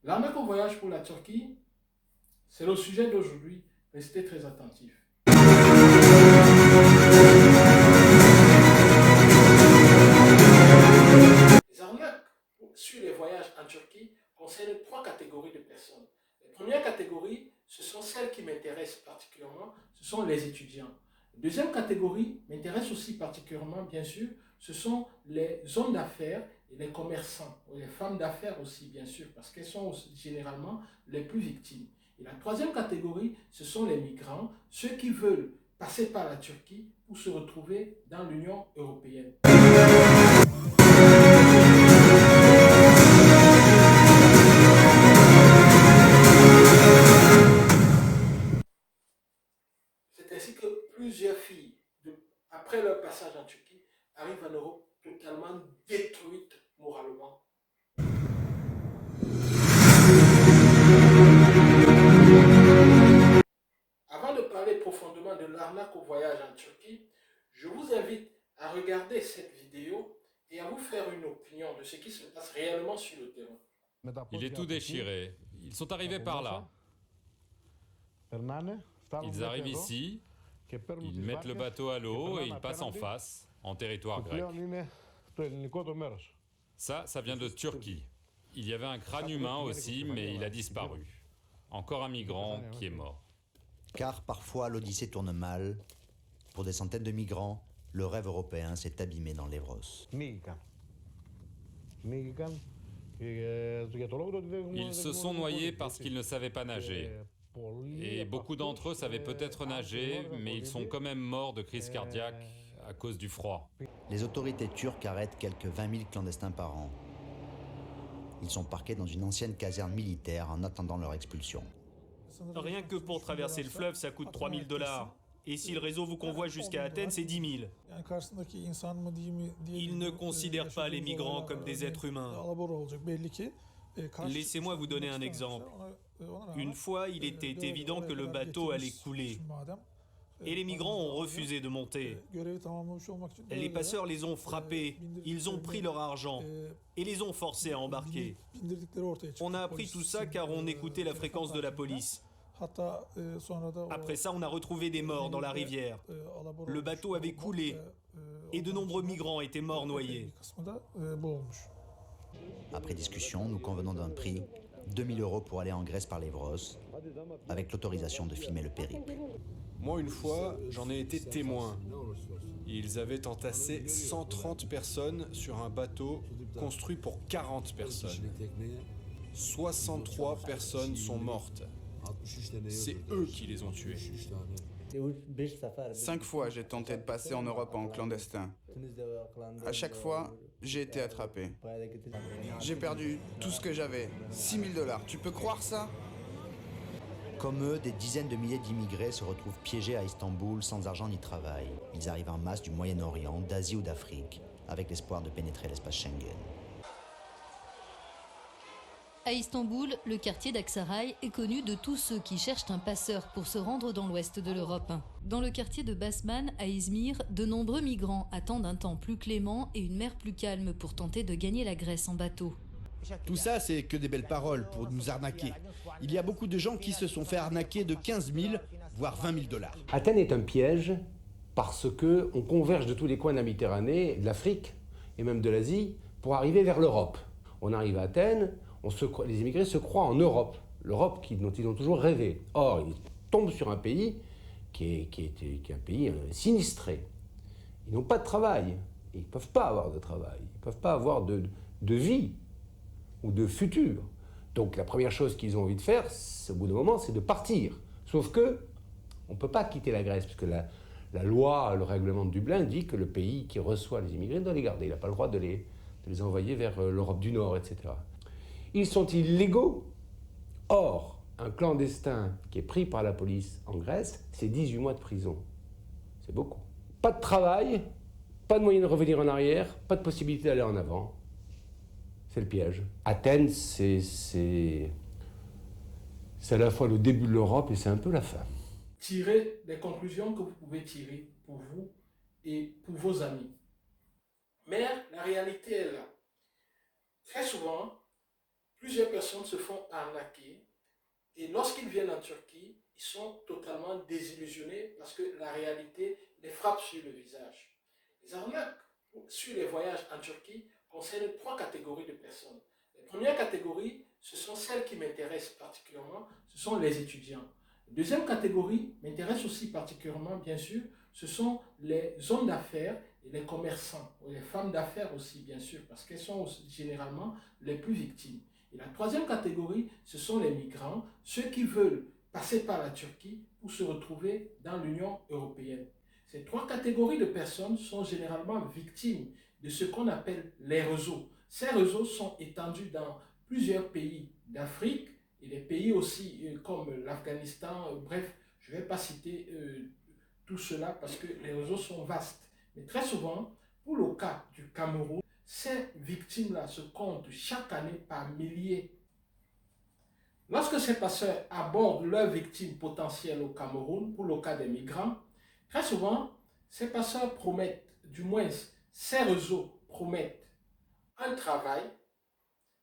L'arnaque au voyage pour la Turquie, c'est le sujet d'aujourd'hui. Restez très attentifs. Les arnaques sur les voyages en Turquie concernent trois catégories de personnes. La première catégorie, ce sont celles qui m'intéressent particulièrement, ce sont les étudiants. La deuxième catégorie m'intéresse aussi particulièrement, bien sûr, ce sont les hommes d'affaires et les commerçants, ou les femmes d'affaires aussi, bien sûr, parce qu'elles sont généralement les plus victimes. Et la troisième catégorie, ce sont les migrants, ceux qui veulent passer par la Turquie pour se retrouver dans l'Union européenne. C'est ainsi que plusieurs filles, après leur passage en Turquie, arrivent en Europe totalement détruites moralement. Avant de parler profondément de l'arnaque au voyage en Turquie, je vous invite à regarder cette vidéo et à vous faire une opinion de ce qui se passe réellement sur le terrain. Il est tout déchiré. Ils sont arrivés par là. Ils arrivent ici, ils mettent le bateau à l'eau et ils passent en face, en territoire grec. Ça vient de Turquie. Il y avait un crâne humain aussi, mais il a disparu. Encore un migrant qui est mort. Car parfois l'Odyssée tourne mal. Pour des centaines de migrants, le rêve européen s'est abîmé dans l'Evros. Ils se sont noyés parce qu'ils ne savaient pas nager. Et beaucoup d'entre eux savaient peut-être nager, mais ils sont quand même morts de crise cardiaque à cause du froid. Les autorités turques arrêtent quelques 20 000 clandestins par an. Ils sont parqués dans une ancienne caserne militaire en attendant leur expulsion. Rien que pour traverser le fleuve, ça coûte 3 000 $. Et si le réseau vous convoie jusqu'à Athènes, c'est 10 000. Ils ne considèrent pas les migrants comme des êtres humains. Laissez-moi vous donner un exemple. Une fois, il était évident que le bateau allait couler. Et les migrants ont refusé de monter. Les passeurs les ont frappés, ils ont pris leur argent et les ont forcés à embarquer. On a appris tout ça car on écoutait la fréquence de la police. Après ça, on a retrouvé des morts dans la rivière. Le bateau avait coulé et de nombreux migrants étaient morts noyés. Après discussion, nous convenons d'un prix, 2 000 € pour aller en Grèce par l'Evros, avec l'autorisation de filmer le périple. Moi, une fois, j'en ai été témoin. Ils avaient entassé 130 personnes sur un bateau construit pour 40 personnes. 63 personnes sont mortes. C'est eux qui les ont tués. 5 fois, j'ai tenté de passer en Europe en clandestin. À chaque fois, j'ai été attrapé. J'ai perdu tout ce que j'avais. 6 000 $. Tu peux croire ça ? Comme eux, des dizaines de milliers d'immigrés se retrouvent piégés à Istanbul sans argent ni travail. Ils arrivent en masse du Moyen-Orient, d'Asie ou d'Afrique, avec l'espoir de pénétrer l'espace Schengen. À Istanbul, le quartier d'Aksaray est connu de tous ceux qui cherchent un passeur pour se rendre dans l'ouest de l'Europe. Dans le quartier de Basman, à Izmir, de nombreux migrants attendent un temps plus clément et une mer plus calme pour tenter de gagner la Grèce en bateau. Tout ça, c'est que des belles paroles pour nous arnaquer. Il y a beaucoup de gens qui se sont fait arnaquer de 15 000, voire 20 000 $. Athènes est un piège parce qu'on converge de tous les coins de la Méditerranée, de l'Afrique et même de l'Asie pour arriver vers l'Europe. On arrive à Athènes, les immigrés se croient en Europe, l'Europe dont ils ont toujours rêvé. Or, ils tombent sur un pays qui est un pays sinistré. Ils n'ont pas de travail, ils ne peuvent pas avoir de travail, ils ne peuvent pas avoir de vie ou de futur. Donc la première chose qu'ils ont envie de faire, au bout d'un moment, c'est de partir. Sauf que on ne peut pas quitter la Grèce, parce que la loi, le règlement de Dublin dit que le pays qui reçoit les immigrés doit les garder. Il n'a pas le droit de les envoyer vers l'Europe du Nord, etc. Ils sont illégaux. Or, un clandestin qui est pris par la police en Grèce, c'est 18 mois de prison. C'est beaucoup. Pas de travail, pas de moyen de revenir en arrière, pas de possibilité d'aller en avant. C'est le piège. Athènes, c'est à la fois le début de l'Europe et c'est un peu la fin. Tirez les conclusions que vous pouvez tirer pour vous et pour vos amis. Mais la réalité est là. Très souvent, plusieurs personnes se font arnaquer et lorsqu'ils viennent en Turquie, ils sont totalement désillusionnés parce que la réalité les frappe sur le visage. Les arnaques sur les voyages en Turquie concernent trois catégories de personnes. La première catégorie, ce sont celles qui m'intéressent particulièrement, ce sont les étudiants. La deuxième catégorie m'intéresse aussi particulièrement, bien sûr, ce sont les hommes d'affaires et les commerçants, ou les femmes d'affaires aussi, bien sûr, parce qu'elles sont généralement les plus victimes. Et la troisième catégorie, ce sont les migrants, ceux qui veulent passer par la Turquie pour se retrouver dans l'Union européenne. Ces trois catégories de personnes sont généralement victimes de ce qu'on appelle les réseaux. Ces réseaux sont étendus dans plusieurs pays d'Afrique et des pays aussi comme l'Afghanistan. Bref, je ne vais pas citer tout cela parce que les réseaux sont vastes. Mais très souvent, pour le cas du Cameroun, ces victimes-là se comptent chaque année par milliers. Lorsque ces passeurs abordent leurs victimes potentielles au Cameroun, pour le cas des migrants, très souvent, ces passeurs promettent, du moins ces réseaux promettent un travail,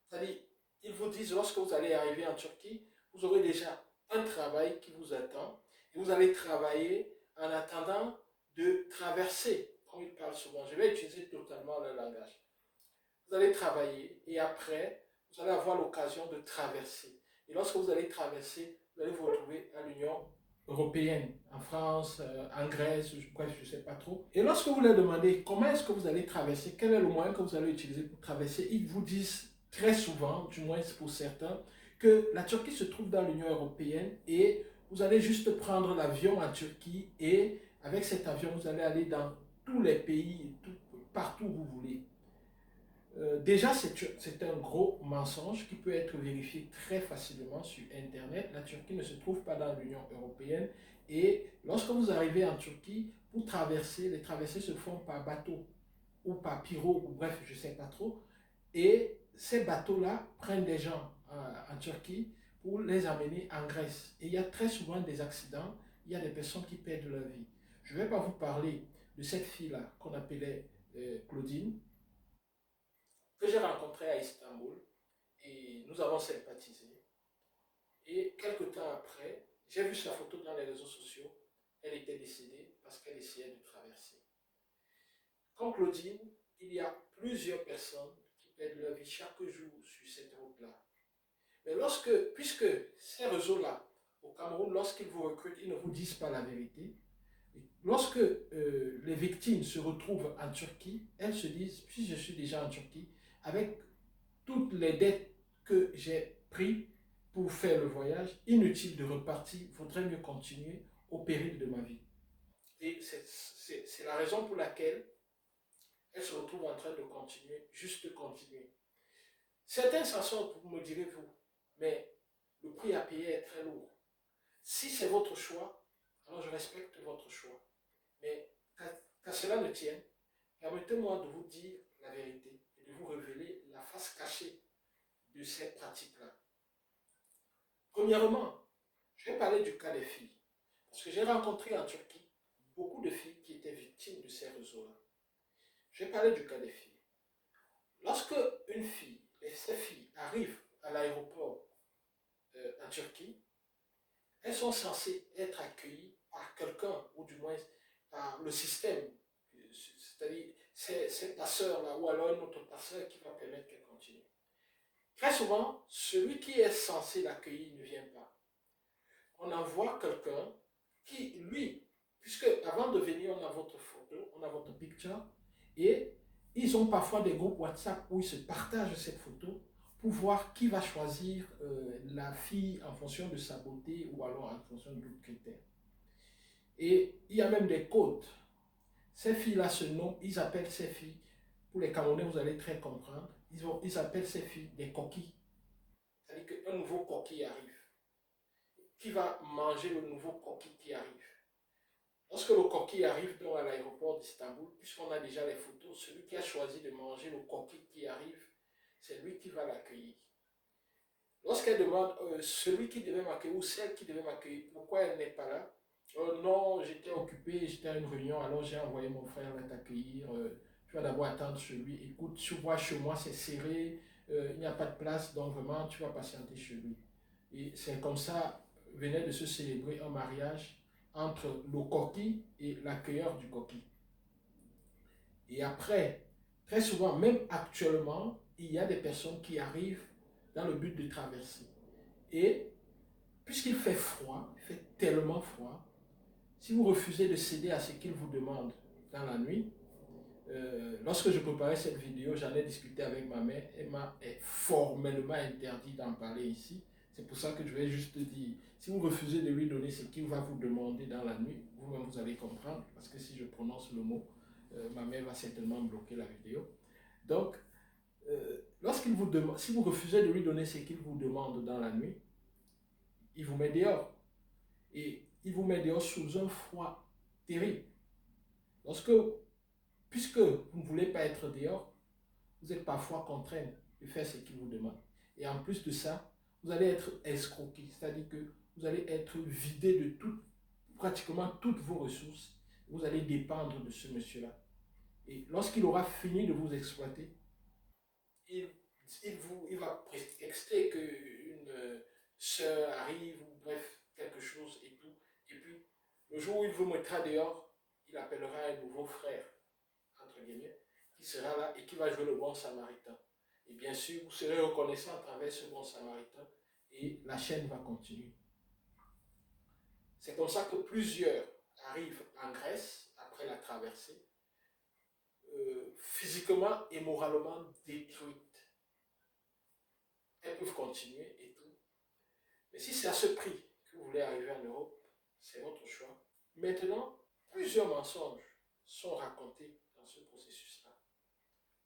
c'est-à-dire ils vous disent lorsque vous allez arriver en Turquie, vous aurez déjà un travail qui vous attend et vous allez travailler en attendant de traverser, comme ils parlent souvent, je vais utiliser totalement le langage. Vous allez travailler et après, vous allez avoir l'occasion de traverser. Et lorsque vous allez traverser, vous allez vous retrouver à l'Union européenne, en France, en Grèce, bref, je ne sais pas trop. Et lorsque vous leur demandez comment est-ce que vous allez traverser, quel est le moyen que vous allez utiliser pour traverser, ils vous disent très souvent, du moins pour certains, que la Turquie se trouve dans l'Union européenne et vous allez juste prendre l'avion en Turquie et avec cet avion, vous allez aller dans tous les pays, partout où vous voulez. Déjà, c'est un gros mensonge qui peut être vérifié très facilement sur Internet. La Turquie ne se trouve pas dans l'Union européenne et lorsque vous arrivez en Turquie, pour traverser, les traversées se font par bateau ou par pirogue, ou bref, je ne sais pas trop. Et ces bateaux-là prennent des gens en Turquie pour les amener en Grèce. Et il y a très souvent des accidents, il y a des personnes qui perdent leur vie. Je ne vais pas vous parler de cette fille-là qu'on appelait Claudine, que j'ai rencontrée à Istanbul et nous avons sympathisé. Et quelques temps après, j'ai vu sa photo dans les réseaux sociaux. Elle était décédée parce qu'elle essayait de traverser. Comme Claudine, il y a plusieurs personnes qui perdent leur vie chaque jour sur cette route-là. Mais puisque ces réseaux-là, au Cameroun, lorsqu'ils vous recrutent, ils ne vous disent pas la vérité. Lorsque les victimes se retrouvent en Turquie, elles se disent, puis je suis déjà en Turquie, avec toutes les dettes que j'ai prises pour faire le voyage, inutile de repartir, il faudrait mieux continuer au péril de ma vie. Et c'est la raison pour laquelle elles se retrouvent en train de continuer, juste continuer. Certains s'en sortent, me direz-vous, mais le prix à payer est très lourd. Si c'est votre choix, alors je respecte votre choix. Mais qu'à cela ne tienne, permettez-moi de vous dire la vérité et de vous révéler la face cachée de ces pratiques-là. Premièrement, je vais parler du cas des filles. Parce que j'ai rencontré en Turquie beaucoup de filles qui étaient victimes de ces réseaux-là. Je vais parler du cas des filles. Lorsque une fille et ces filles arrivent à l'aéroport en Turquie, elles sont censées être accueillies par quelqu'un, ou du moins par le système, c'est-à-dire ces passeurs-là, ou alors un autre passeur qui va permettre qu'elles continuent. Très souvent, celui qui est censé l'accueillir ne vient pas. On envoie quelqu'un qui, lui, puisque avant de venir, on a votre photo, on a votre picture, et ils ont parfois des groupes WhatsApp où ils se partagent cette photo pour voir qui va choisir la fille en fonction de sa beauté ou alors en fonction d'autres critères. Et il y a même des codes. Ces filles-là se nomment, ils appellent ces filles, pour les Camerounais, vous allez très comprendre, ils appellent ces filles des coquilles. C'est-à-dire qu'un nouveau coquille arrive. Qui va manger le nouveau coquille qui arrive? Lorsque le coquille arrive donc à l'aéroport d'Istanbul, puisqu'on a déjà les photos, celui qui a choisi de manger le coquille qui arrive, c'est lui qui va l'accueillir. Lorsqu'elle demande celui qui devait m'accueillir ou celle qui devait m'accueillir, pourquoi elle n'est pas là? Non, j'étais occupé, j'étais à une réunion, alors j'ai envoyé mon frère t'accueillir. Tu vas d'abord attendre chez lui. Écoute, tu vois, chez moi c'est serré, il n'y a pas de place, donc vraiment, tu vas patienter chez lui. Et c'est comme ça, venait de se célébrer un mariage entre le coquille et l'accueilleur du coquille. Et après, très souvent, même actuellement, il y a des personnes qui arrivent dans le but de traverser. Et puisqu'il fait froid, il fait tellement froid, si vous refusez de céder à ce qu'il vous demande dans la nuit, lorsque je préparais cette vidéo, j'en ai discuté avec ma mère, elle m'a formellement interdit d'en parler ici. C'est pour ça que je vais juste dire, si vous refusez de lui donner ce qu'il va vous demander dans la nuit, vous-même vous allez comprendre, parce que si je prononce le mot, ma mère va certainement bloquer la vidéo. Donc, lorsqu'il vous demande, si vous refusez de lui donner ce qu'il vous demande dans la nuit, il vous met dehors. Et il vous met dehors sous un froid terrible. Puisque vous ne voulez pas être dehors, vous êtes parfois contraint de faire ce qu'il vous demande. Et en plus de ça, vous allez être escroqué, c'est-à-dire que vous allez être vidé de pratiquement toutes vos ressources. Vous allez dépendre de ce monsieur-là. Et lorsqu'il aura fini de vous exploiter, il va prétexter qu'une sœur arrive, ou bref, quelque chose et tout. Et puis, le jour où il vous mettra dehors, il appellera un nouveau frère, entre guillemets, qui sera là et qui va jouer le bon samaritain. Et bien sûr, vous serez reconnaissant à travers ce bon samaritain et la chaîne va continuer. C'est comme ça que plusieurs arrivent en Grèce, après la traversée, physiquement et moralement détruites. Elles peuvent continuer et tout. Mais si c'est à ce prix que vous voulez arriver en Europe, c'est votre choix. Maintenant, plusieurs mensonges sont racontés dans ce processus-là.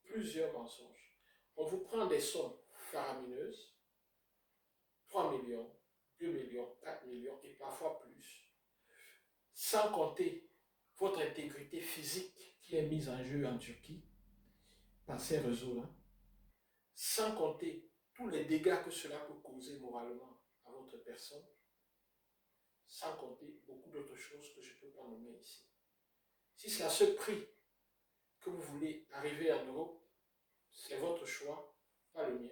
Plusieurs mensonges. On vous prend des sommes faramineuses, 3 millions, 2 millions, 4 millions et parfois plus, sans compter votre intégrité physique qui est mise en jeu en Turquie par ces réseaux-là, sans compter tous les dégâts que cela peut causer moralement à votre personne, sans compter beaucoup d'autres choses que je ne peux pas nommer ici. Si c'est à ce prix que vous voulez arriver en Europe, c'est votre choix, pas le mien.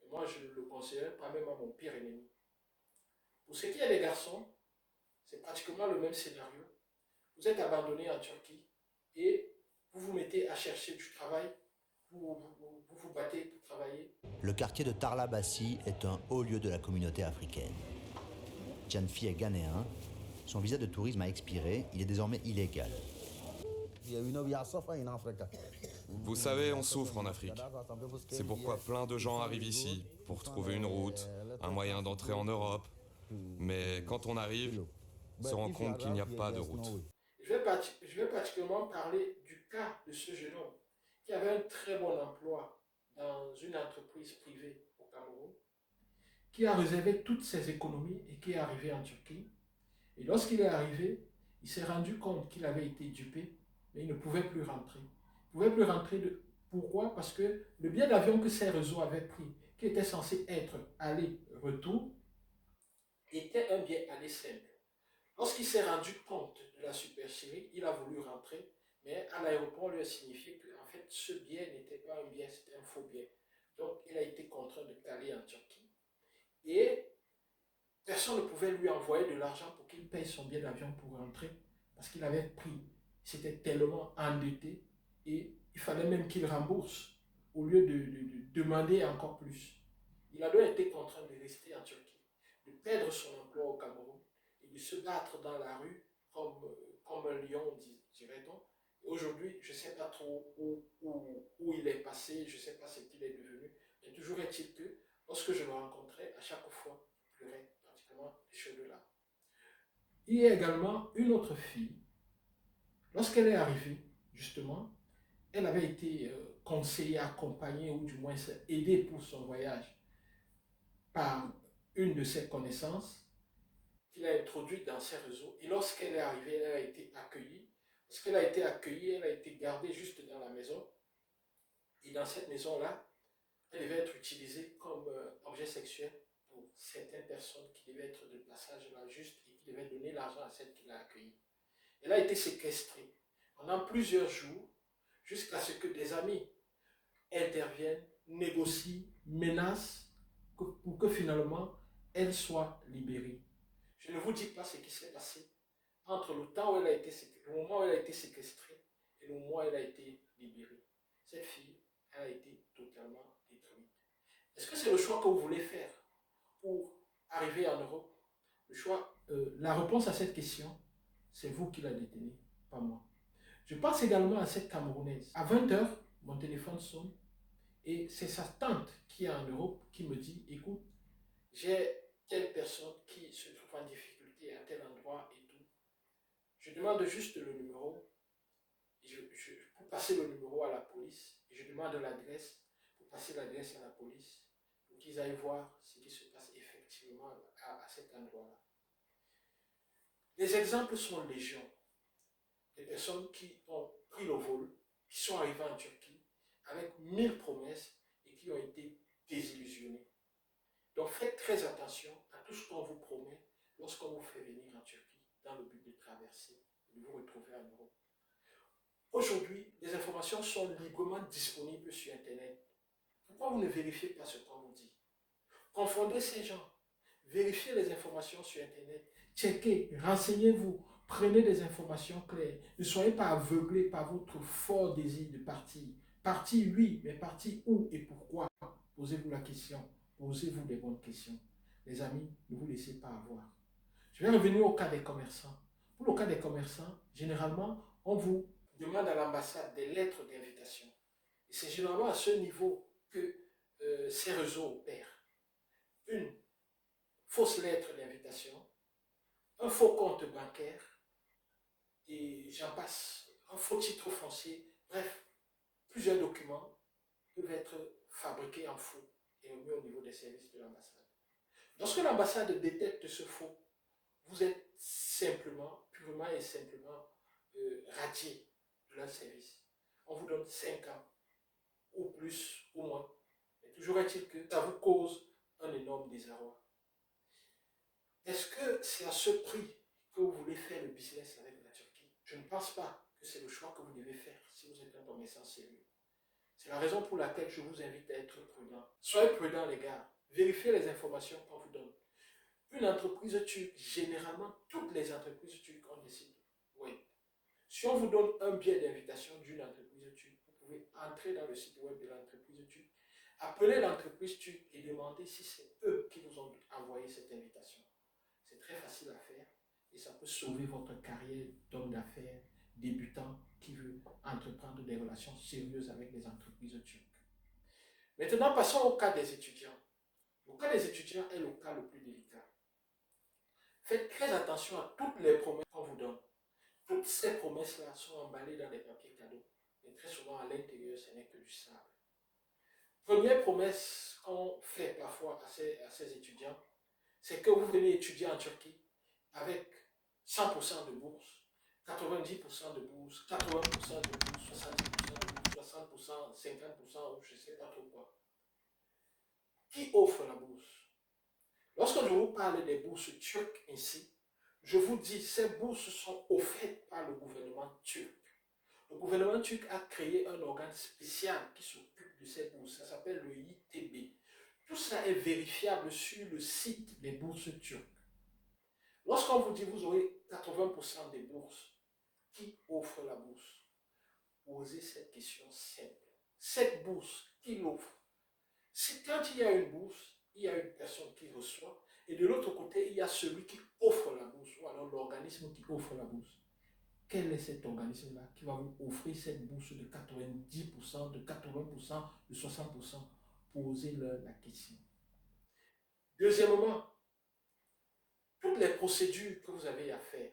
Et moi, je ne le conseillerais pas même à mon pire ennemi. Pour ce qui est des garçons, c'est pratiquement le même scénario. Vous êtes abandonné en Turquie et vous vous mettez à chercher du travail, vous vous battez pour travailler. Le quartier de Tarlabaşı est un haut lieu de la communauté africaine. Janfi est ghanéen. Son visa de tourisme a expiré. Il est désormais illégal. Vous savez, on souffre en Afrique. C'est pourquoi plein de gens arrivent ici pour trouver une route, un moyen d'entrer en Europe. Mais quand on arrive, on se rend compte qu'il n'y a pas de route. Je vais particulièrement parler du cas de ce jeune homme qui avait un très bon emploi dans une entreprise privée au Cameroun, qui a réservé toutes ses économies et qui est arrivé en Turquie. Et lorsqu'il est arrivé, il s'est rendu compte qu'il avait été dupé, mais il ne pouvait plus rentrer. Il ne pouvait plus rentrer. Pourquoi? Parce que le billet d'avion que ces réseaux avaient pris, qui était censé être aller-retour, était un billet aller simple. Lorsqu'il s'est rendu compte de la supercherie, il a voulu rentrer, mais à l'aéroport, on lui a signifié que en fait, ce billet n'était pas un billet, c'était un faux billet. Donc, il a été contraint de caler en Turquie. Et personne ne pouvait lui envoyer de l'argent pour qu'il paye son billet d'avion pour rentrer, parce qu'il avait pris. Il s'était tellement endetté et il fallait même qu'il rembourse au lieu de demander encore plus. Il a donc été contraint de rester en Turquie, de perdre son emploi au Cameroun et de se battre dans la rue comme un lion, dirait-on. Aujourd'hui, je ne sais pas trop où il est passé, je ne sais pas ce qu'il est devenu, mais toujours est-il que lorsque je le rencontrais, à chaque fois, il pleurait pratiquement des cheveux là. Il y a également une autre fille. Lorsqu'elle est arrivée, justement, elle avait été conseillée, accompagnée ou du moins aidée pour son voyage par une de ses connaissances qu'il a introduite dans ses réseaux. Et lorsqu'elle est arrivée, elle a été accueillie. Lorsqu'elle a été accueillie, elle a été gardée juste dans la maison. Et dans cette maison-là, elle devait être utilisée comme objet sexuel pour certaines personnes qui devaient être de passage là juste et qui devaient donner l'argent à celle qui l'a accueillie. Elle a été séquestrée pendant plusieurs jours jusqu'à ce que des amis interviennent, négocient menace pour que finalement elle soit libérée. Je ne vous dis pas ce qui s'est passé entre le temps où elle a été le moment où elle a été séquestrée et le moment où elle a été libérée. Cette fille, elle a été totalement détruite. Est-ce que c'est le choix que vous voulez faire pour arriver en Europe? Le choix, la réponse à cette question, c'est vous qui la détenez, pas moi. Je pense également à cette Camerounaise. À 20h, mon téléphone sonne et c'est sa tante qui est en Europe qui me dit, écoute, j'ai telle personne qui se trouve en difficulté à tel endroit et tout. Je demande juste le numéro, pour passer le numéro à la police, et je demande l'adresse, pour passer l'adresse à la police, pour qu'ils aillent voir ce qui se passe effectivement à cet endroit-là. Les exemples sont légion. Des personnes qui ont pris le vol, qui sont arrivées en Turquie avec 1000 promesses et qui ont été désillusionnées. Donc faites très attention à tout ce qu'on vous promet lorsqu'on vous fait venir en Turquie dans le but de traverser et de vous retrouver en Europe. Aujourd'hui, les informations sont librement disponibles sur Internet. Pourquoi vous ne vérifiez pas ce qu'on vous dit? Confondez ces gens. Vérifiez les informations sur Internet. Checkez, renseignez-vous. Prenez des informations claires. Ne soyez pas aveuglés par votre fort désir de partir. Partir, oui, mais partir où et pourquoi? Posez-vous la question. Posez-vous des bonnes questions. Les amis, ne vous laissez pas avoir. Je vais revenir au cas des commerçants. Pour le cas des commerçants, généralement, on vous demande à l'ambassade des lettres d'invitation. Et c'est généralement à ce niveau que ces réseaux opèrent. Une fausse lettre d'invitation, un faux compte bancaire, et j'en passe, un faux titre foncier, bref, plusieurs documents peuvent être fabriqués en faux et remis au niveau des services de l'ambassade. Lorsque l'ambassade détecte ce faux, vous êtes simplement, purement et simplement radié de leur service. On vous donne 5 ans, ou plus, ou moins. Mais toujours est-il que ça vous cause un énorme désarroi. Est-ce que c'est à ce prix que vous voulez faire le business avec la Turquie? Je ne pense pas que c'est le choix que vous devez faire si vous êtes un commerçant sérieux. C'est la raison pour laquelle je vous invite à être prudent. Soyez prudents les gars, vérifiez les informations qu'on vous donne. Une entreprise turque, généralement toutes les entreprises turques ont des sites web. Si on vous donne un billet d'invitation d'une entreprise turque, vous pouvez entrer dans le site web de l'entreprise turque, appeler l'entreprise turque et demander si c'est eux qui vous ont envoyé cette invitation. C'est très facile à faire et ça peut sauver votre carrière d'homme d'affaires débutant qui veut entreprendre des relations sérieuses avec les entreprises turques. Maintenant, passons au cas des étudiants. Le cas des étudiants est le cas le plus délicat. Faites très attention à toutes les promesses qu'on vous donne. Toutes ces promesses-là sont emballées dans des papiers cadeaux. Mais très souvent, à l'intérieur, ce n'est que du sable. Première promesse qu'on fait parfois à ces étudiants, c'est que vous venez étudier en Turquie avec 100% de bourse, 90% de bourse, 80% de bourse, 70% de bourse, 60%, 50% ou je ne sais pas trop quoi. Qui offre la bourse? Lorsque je vous parle des bourses turques ici, je vous dis ces bourses sont offertes par le gouvernement turc. Le gouvernement turc a créé un organe spécial qui s'occupe de ces bourses. Ça s'appelle le ITB. Tout ça est vérifiable sur le site des bourses turques. Lorsqu'on vous dit vous aurez 80% des bourses, qui offre la bourse? Posez cette question simple. Cette bourse, qui l'offre? Si quand il y a une bourse, il y a une personne qui reçoit, et de l'autre côté, il y a celui qui offre la bourse, ou alors l'organisme qui offre la bourse. Quel est cet organisme-là qui va vous offrir cette bourse de 90%, de 80%, de 60%? Posez-leur la question. Deuxièmement, toutes les procédures que vous avez à faire.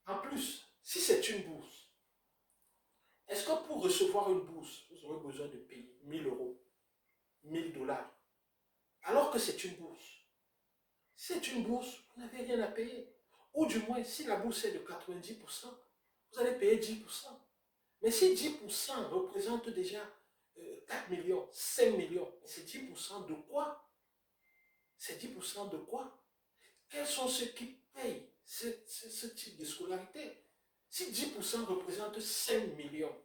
En plus, si c'est une bourse, est-ce que pour recevoir une bourse, vous aurez besoin de payer 1000 euros, 1000 dollars, alors que c'est une bourse? Si c'est une bourse, vous n'avez rien à payer. Ou du moins, si la bourse est de 90%, vous allez payer 10%. Mais si 10% représente déjà 4 millions, 5 millions, c'est 10% de quoi? C'est 10% de quoi? Quels sont ceux qui payent ce type de scolarité? Si 10% représente 5 millions,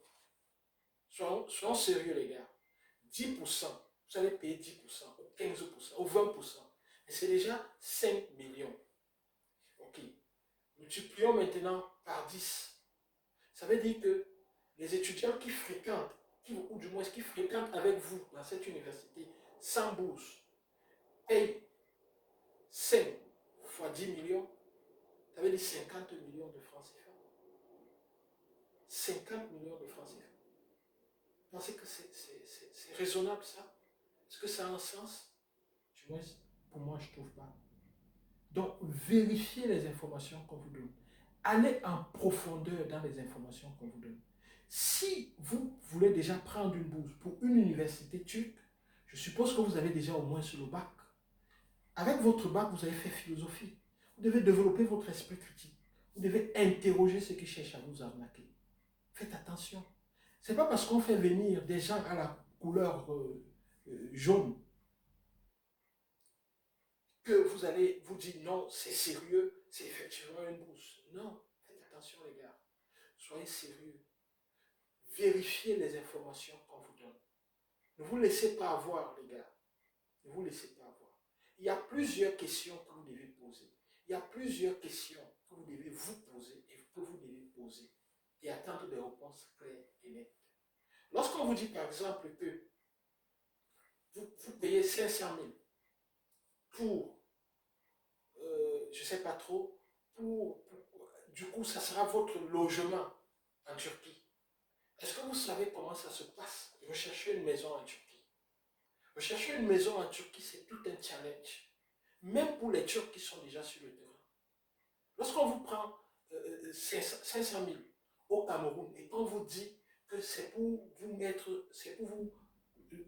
soyons sérieux les gars, 10%, vous allez payer 10%, ou 15%, ou 20%. Et c'est déjà 5 millions. Ok. Multiplions maintenant par 10. Ça veut dire que les étudiants qui fréquentent, ou du moins qui fréquentent avec vous dans cette université sans bourse, payent 5 fois 10 millions, ça veut dire 50 millions de francs CFA. 50 millions de francs CFA. Vous pensez que c'est raisonnable ça? Est-ce que ça a un sens? Du moins, pour moi, je ne trouve pas. Donc, vérifiez les informations qu'on vous donne. Allez en profondeur dans les informations qu'on vous donne. Si vous voulez déjà prendre une bourse pour une université turque, je suppose que vous avez déjà au moins sur le bac. Avec votre bac, vous avez fait philosophie. Vous devez développer votre esprit critique. Vous devez interroger ceux qui cherchent à vous arnaquer. Faites attention. Ce n'est pas parce qu'on fait venir des gens à la couleur jaune que vous allez vous dire non, c'est sérieux, c'est effectivement une bourse. Non, faites attention les gars. Soyez sérieux. Vérifiez les informations qu'on vous donne. Ne vous laissez pas avoir les gars. Ne vous laissez pas avoir. Il y a plusieurs questions que vous devez poser. Il y a plusieurs questions que vous devez vous poser et que vous devez poser et attendre des réponses claires et nettes. Lorsqu'on vous dit par exemple que vous payez 500 000 pour, je ne sais pas trop, du coup ça sera votre logement en Turquie. Est-ce que vous savez comment ça se passe? Rechercher une maison en Turquie. Rechercher une maison en Turquie, c'est tout un challenge. Même pour les Turcs qui sont déjà sur le terrain. Lorsqu'on vous prend 500 000 au Cameroun et qu'on vous dit que c'est pour vous mettre,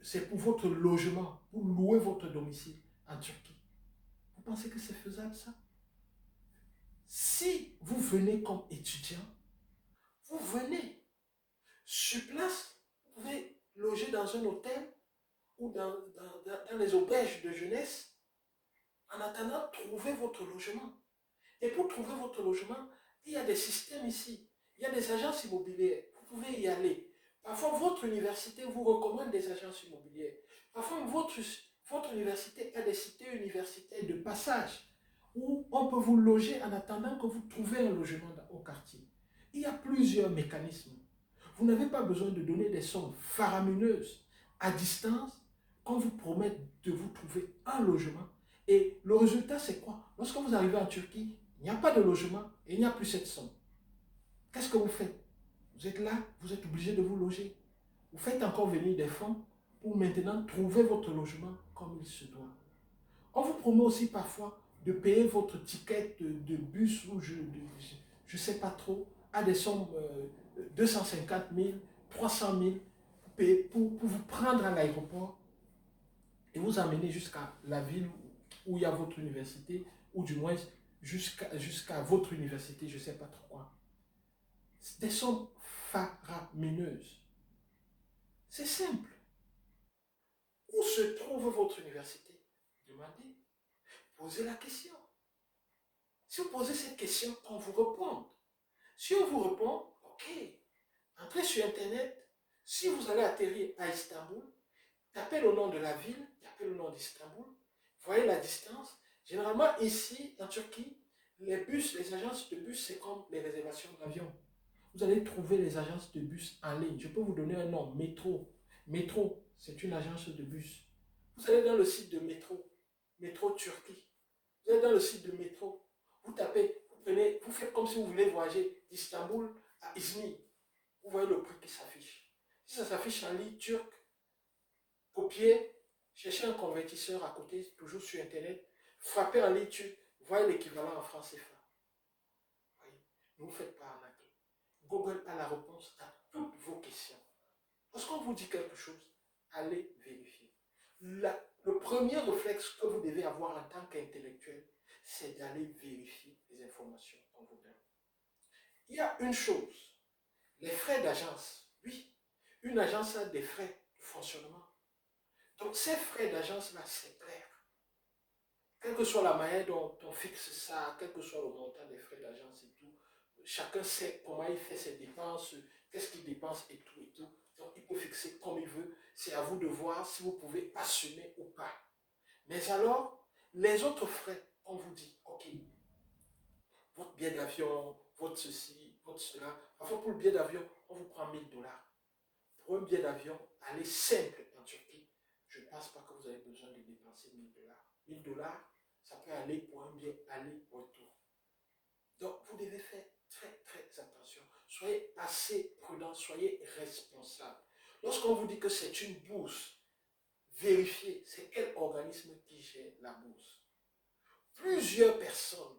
c'est pour votre logement, pour louer votre domicile en Turquie, vous pensez que c'est faisable ça? Si vous venez comme étudiant, vous venez sur place, vous pouvez loger dans un hôtel ou dans les auberges de jeunesse, en attendant, trouvez votre logement. Et pour trouver votre logement, il y a des systèmes ici. Il y a des agences immobilières. Vous pouvez y aller. Parfois, votre université vous recommande des agences immobilières. Parfois, votre université a des cités universitaires de passage où on peut vous loger en attendant que vous trouviez un logement au quartier. Il y a plusieurs mécanismes. Vous n'avez pas besoin de donner des sommes faramineuses à distance qu'on vous promette de vous trouver un logement. Et le résultat, c'est quoi? Lorsque vous arrivez en Turquie, il n'y a pas de logement et il n'y a plus cette somme. Qu'est-ce que vous faites? Vous êtes là, vous êtes obligé de vous loger. Vous faites encore venir des fonds pour maintenant trouver votre logement comme il se doit. On vous promet aussi parfois de payer votre ticket de bus ou je ne sais pas trop, à des sommes 250 000, 300 000 pour vous prendre à l'aéroport et vous amener jusqu'à la ville où il y a votre université, ou du moins jusqu'à votre université, je ne sais pas trop quoi. Des sommes faramineuses. C'est simple. Où se trouve votre université? Demandez. Posez la question. Si vous posez cette question, on vous répond. Si on vous répond, ok, entrez sur Internet. Si vous allez atterrir à Istanbul, tapez le nom de la ville, tapez le nom d'Istanbul, voyez la distance. Généralement, ici, en Turquie, les bus, les agences de bus, c'est comme les réservations d'avion. Vous allez trouver les agences de bus en ligne. Je peux vous donner un nom, Métro. Métro, c'est une agence de bus. Vous allez dans le site de Métro, Métro Turquie. Vous allez dans le site de Métro. Vous tapez, vous faites comme si vous voulez voyager d'Istanbul à Izmir. Vous voyez le prix qui s'affiche. Si ça s'affiche en ligne turque, copiez, cherchez un convertisseur à côté, toujours sur Internet, frappez en ligne turque, voyez l'équivalent en francs CFA. Ne vous faites pas arnaquer. Google a la réponse à toutes vos questions. Lorsqu'on vous dit quelque chose, allez vérifier. Le premier réflexe que vous devez avoir en tant qu'intellectuel, c'est d'aller vérifier les informations qu'on vous donne. Il y a une chose, les frais d'agence. Oui, une agence a des frais de fonctionnement. Donc ces frais d'agence-là, c'est clair. Quelle que soit la manière dont on fixe ça, quel que soit le montant des frais d'agence et tout, chacun sait comment il fait ses dépenses, qu'est-ce qu'il dépense et tout et tout. Donc, il peut fixer comme il veut. C'est à vous de voir si vous pouvez assumer ou pas. Mais alors, les autres frais, on vous dit, ok, votre billet d'avion, votre ceci, votre cela. Enfin, pour le billet d'avion, on vous prend 1000 $. Pour un billet d'avion, aller simple en Turquie, je ne pense pas que vous avez besoin de dépenser 1000 $. 1000 $, ça peut aller pour un billet aller-retour. Donc, vous devez faire très, très attention. Soyez assez prudent, soyez responsable. Lorsqu'on vous dit que c'est une bourse, vérifiez, c'est quel organisme qui gère la bourse. Plusieurs personnes,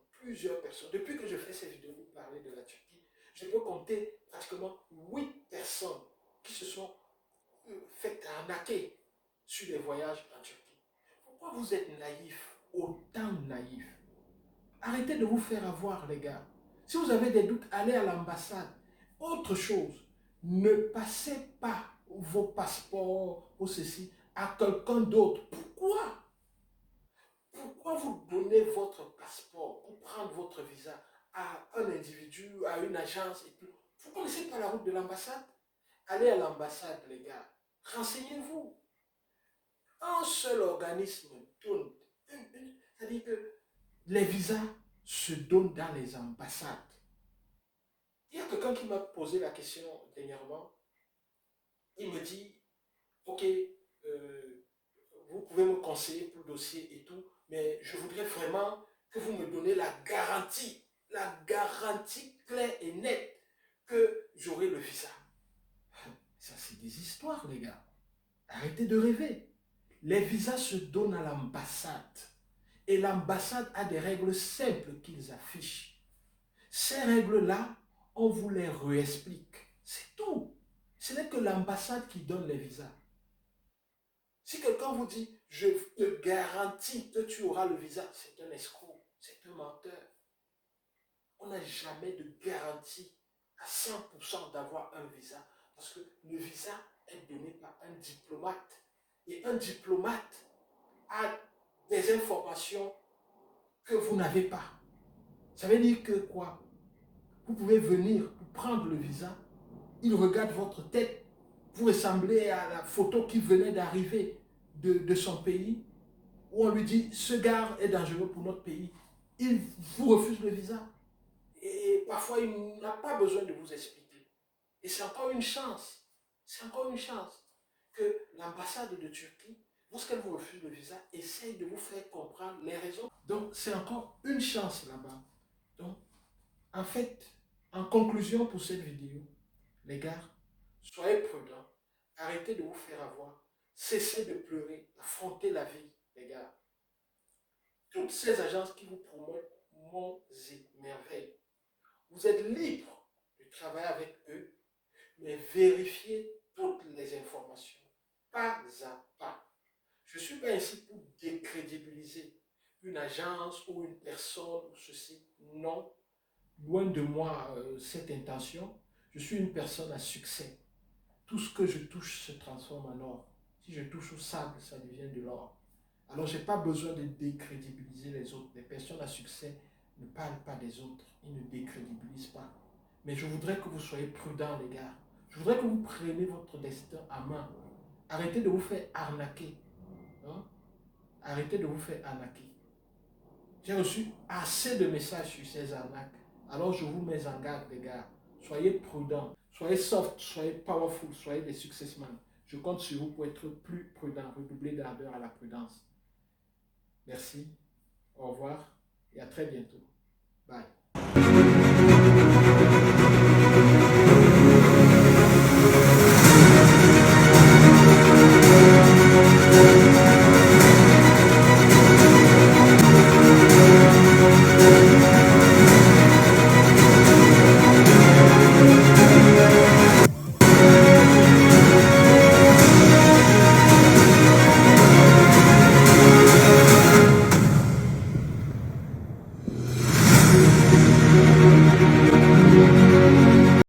depuis que je fais ces vidéos pour parler de la Turquie, je peux compter pratiquement 8 personnes qui se sont faites arnaquer sur les voyages en Turquie. Pourquoi vous êtes naïfs, autant naïfs? Arrêtez de vous faire avoir, les gars. Si vous avez des doutes, allez à l'ambassade. Autre chose, ne passez pas vos passeports ou ceci à quelqu'un d'autre. Pourquoi? Pourquoi vous donnez votre passeport ou prendre votre visa à un individu, à une agence et tout? Vous ne connaissez pas la route de l'ambassade? Allez à l'ambassade, les gars. Renseignez-vous. Un seul organisme donne. C'est-à-dire que les visas se donnent dans les ambassades. Il y a quelqu'un qui m'a posé la question dernièrement. Il me dit, ok, vous pouvez me conseiller pour le dossier et tout, mais je voudrais vraiment que vous me donnez la garantie claire et nette que j'aurai le visa. Ça, c'est des histoires, les gars. Arrêtez de rêver. Les visas se donnent à l'ambassade. Et l'ambassade a des règles simples qu'ils affichent. Ces règles-là, on vous les réexplique. C'est tout. Ce n'est que l'ambassade qui donne les visas. Si quelqu'un vous dit, je te garantis que tu auras le visa, c'est un escroc, c'est un menteur. On n'a jamais de garantie à 100% d'avoir un visa, parce que le visa est donné par un diplomate. Et un diplomate a des informations que vous n'avez pas. Ça veut dire que quoi? Vous pouvez venir pour prendre le visa, il regarde votre tête, vous ressemblez à la photo qui venait d'arriver de son pays, où on lui dit, ce gars est dangereux pour notre pays. Il vous refuse le visa. Et parfois, il n'a pas besoin de vous expliquer. Et c'est encore une chance. C'est encore une chance que l'ambassade de Turquie, lorsqu'elle vous refuse le visa, essaye de vous faire comprendre les raisons. Donc, c'est encore une chance là-bas. Donc, en fait, en conclusion pour cette vidéo, les gars, soyez prudents. Arrêtez de vous faire avoir. Cessez de pleurer. Affrontez la vie, les gars. Toutes ces agences qui vous promettent monts et merveilles. Vous êtes libre de travailler avec eux, mais vérifiez toutes les informations, pas à pas. Je ne suis pas ici pour décrédibiliser une agence ou une personne ou ceci. Non, loin de moi cette intention. Je suis une personne à succès. Tout ce que je touche se transforme en or. Si je touche au sable, ça devient de l'or. Alors, je n'ai pas besoin de décrédibiliser les autres. Les personnes à succès ne parlent pas des autres. Ils ne décrédibilisent pas. Mais je voudrais que vous soyez prudents, les gars. Je voudrais que vous preniez votre destin à main. Arrêtez de vous faire arnaquer. Hein? Arrêtez de vous faire arnaquer. J'ai reçu assez de messages sur ces arnaques. Alors, je vous mets en garde, les gars. Soyez prudents. Soyez soft, soyez powerful, soyez des successmen. Je compte sur vous pour être plus prudent, redoubler d'ardeur à la prudence. Merci, au revoir et à très bientôt. Bye.